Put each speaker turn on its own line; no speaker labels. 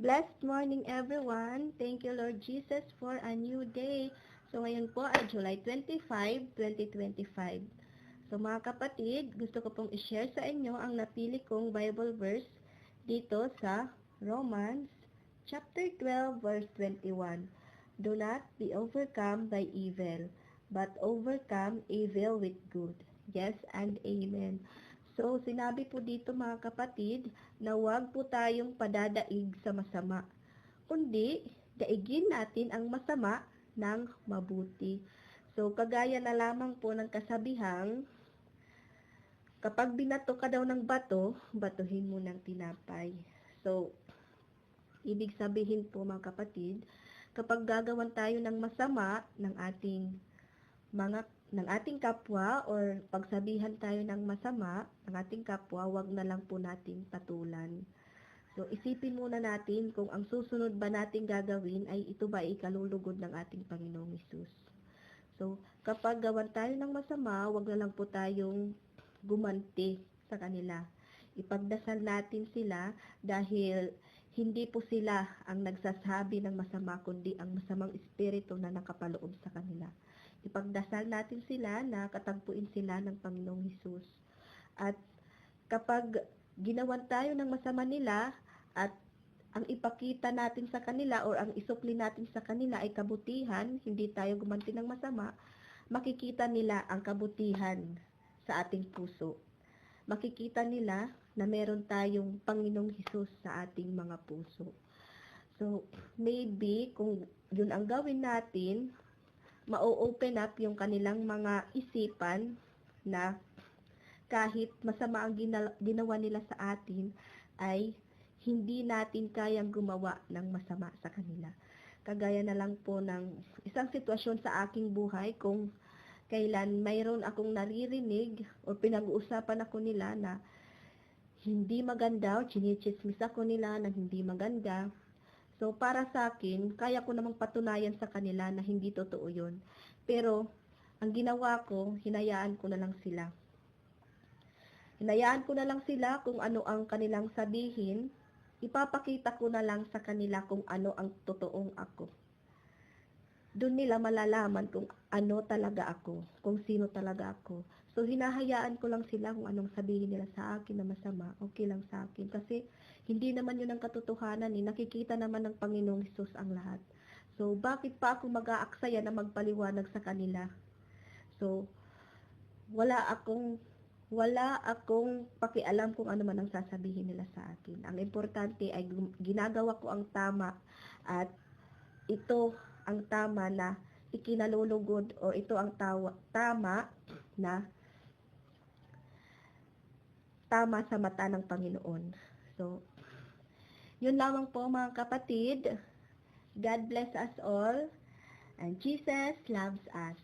Blessed morning everyone. Thank you Lord Jesus for a new day. So ngayon po ay July 25, 2025. So mga kapatid, gusto ko pong i-share sa inyo ang napili kong Bible verse dito sa Romans chapter 12 verse 21. Do not be overcome by evil, but overcome evil with good. Yes and amen. So, sinabi po dito mga kapatid na huwag po tayong padadaig sa masama, kundi daigin natin ang masama ng mabuti. So, kagaya na lamang po ng kasabihang, kapag binato ka daw ng bato, batuhin mo ng tinapay. So, ibig sabihin po mga kapatid, kapag gagawan tayo ng masama ng ating kapwa or pagsabihan tayo ng masama ng ating kapwa, wag na lang po nating patulan. So, isipin muna natin kung ang susunod ba nating gagawin ay ito ba ay ikalulugod ng ating Panginoong Hesus. So, kapag gawan tayo ng masama, wag na lang po tayong gumanti sa kanila. Ipagdasal natin sila dahil hindi po sila ang nagsasabi ng masama, kundi ang masamang espiritu na nakapaloob sa kanila. Ipagdasal natin sila na katagpuin sila ng Panginoong Hesus. At kapag ginawan tayo ng masama nila at ang ipakita natin sa kanila or ang isukli natin sa kanila ay kabutihan, hindi tayo gumanti ng masama, makikita nila ang kabutihan sa ating puso. Makikita nila na meron tayong Panginoong Hesus sa ating mga puso. So, maybe kung yun ang gawin natin, ma-open up yung kanilang mga isipan na kahit masama ang ginawa nila sa atin, ay hindi natin kayang gumawa ng masama sa kanila. Kagaya na lang po ng isang sitwasyon sa aking buhay, kung kailan mayroon akong naririnig o pinag-uusapan ako nila na hindi maganda o chinichismis ako nila na hindi maganda. So, para sa akin, kaya ko namang patunayan sa kanila na hindi totoo yun. Pero, ang ginawa ko, hinayaan ko na lang sila. Hinayaan ko na lang sila kung ano ang kanilang sabihin. Ipapakita ko na lang sa kanila kung ano ang totoong ako. Doon nila malalaman kung ano talaga ako, kung sino talaga ako. So, hinahayaan ko lang sila kung anong sabihin nila sa akin na masama, okay lang sa akin. Kasi, hindi naman yun ang katotohanan eh. Nakikita naman ng Panginoong Hesus ang lahat. So, bakit pa ako mag-aaksaya na magpaliwanag sa kanila? So, wala akong pakialam kung ano man ang sasabihin nila sa akin. Ang importante ay ginagawa ko ang tama at ito ang tama na ikinalulugod o ito ang tama na tama sa mata ng Panginoon. So, yun lamang po mga kapatid. God bless us all and Jesus loves us.